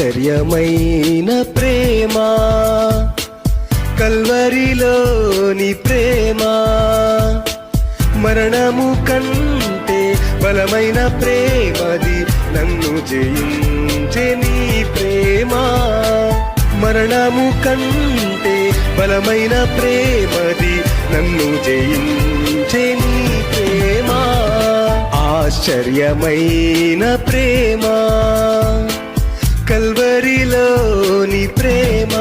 ఆశ్చర్యమైన ప్రేమ కల్వరిలోని ప్రేమ, మరణము కంటే బలమైన ప్రేమది నన్ను జయించే నీ ప్రేమ, మరణము కంటే బలమైన ప్రేమది నన్ను జయించే నీ ప్రేమ, ఆశ్చర్యమైన ప్రేమ కల్వరిలోని ప్రేమ.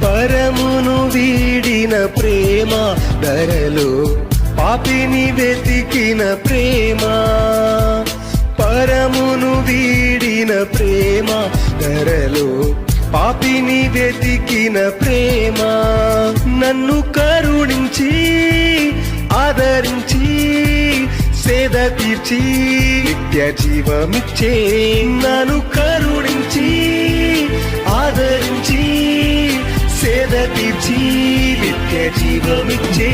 పరమును వీడిన ప్రేమ, ధరలో పాపిని వెతికిన ప్రేమ, పరమును వీడిన ప్రేమ, ధరలో పాపిని వెతికిన ప్రేమ, నన్ను కరుణించి ఆదరించి సేద తీర్చి నిత్య జీవమిచ్చే, నన్ను కరుణించి ఆదరించి సేద తీర్చి నిత్య జీవమిచ్చే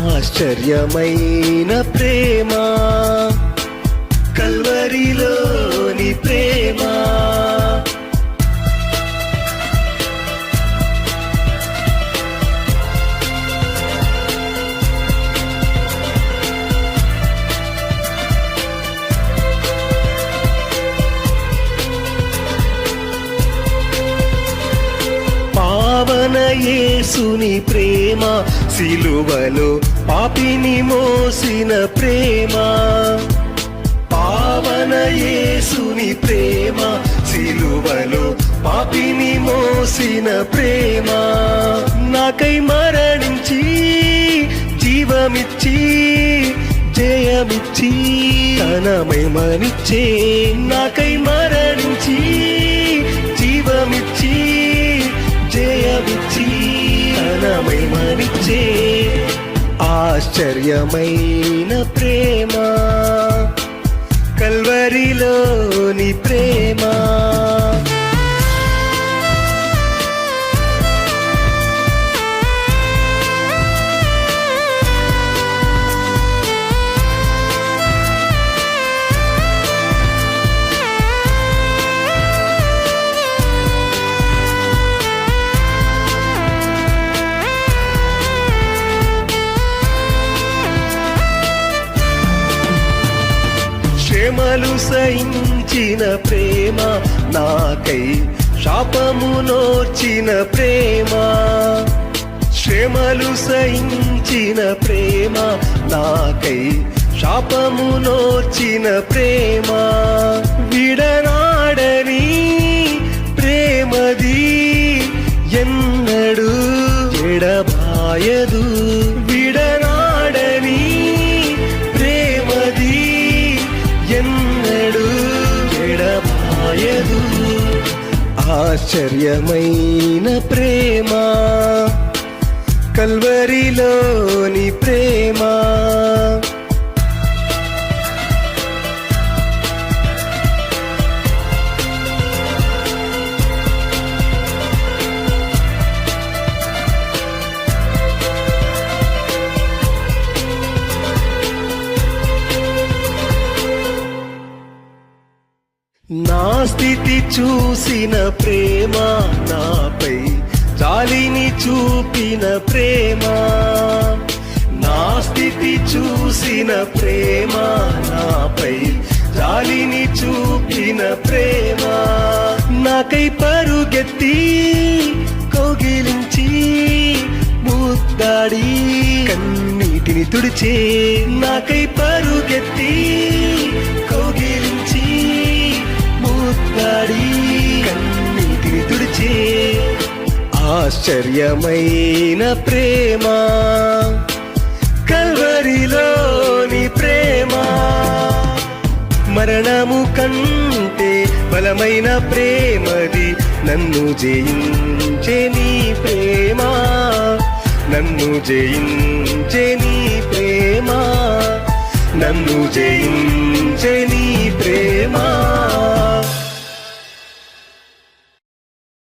ఆశ్చర్యమైన ప్రేమ కల్వరిలోని ప్రేమ. పావన యేసుని ప్రేమ, సిలువలో పాపిని మోసిన ప్రేమ, పావన యేసుని ప్రేమ, సిలువలో పాపిని మోసిన ప్రేమ, నాకై మరణించి జీవమిచ్చి జయమిచ్చి తన మహిమనిచ్చే, నాకై మరణించి జీవమిచ్చి జయమిచ్చి తన మహిమనిచ్చే ఆశ్చర్యమైన ప్రేమ కల్వరిలోని ప్రేమ. శ్రమలు సహించిన ప్రేమ, నాకై శాపము నోర్చిన ప్రేమ, శ్రమలు సహించిన ప్రేమ, నాకై శాపము నోర్చిన ప్రేమ, విడనాడని ప్రేమది ఎన్నడు ఎడబాయదు, విడనాడని ప్రేమది ఎన్నడు ఎడబాయదు, ఆశ్చర్యమైన ప్రేమ కల్వరిలోని ప్రేమ. నా స్థితి చూసిన ప్రేమ, నాపై జాలిని చూపిన ప్రేమ, నా స్థితి చూసిన ప్రేమ, నాపై జాలిని చూపిన ప్రేమ, నాకై పరుగెత్తి కౌగిలించి ముద్దాడి కన్నీటిని తుడిచే, నాకై పరుగెత్తి కౌగిలించి ముద్దాడి కన్నీటిని తుడిచే ఆశ్చర్యమైన ప్రేమ కల్వరిలోని ప్రేమ. మరణము కంటే బలమైన ప్రేమది నన్ను జయించే నీ ప్రేమ, నన్ను జయించే నీ ప్రేమ, నన్ను జయించే నీ ప్రేమ.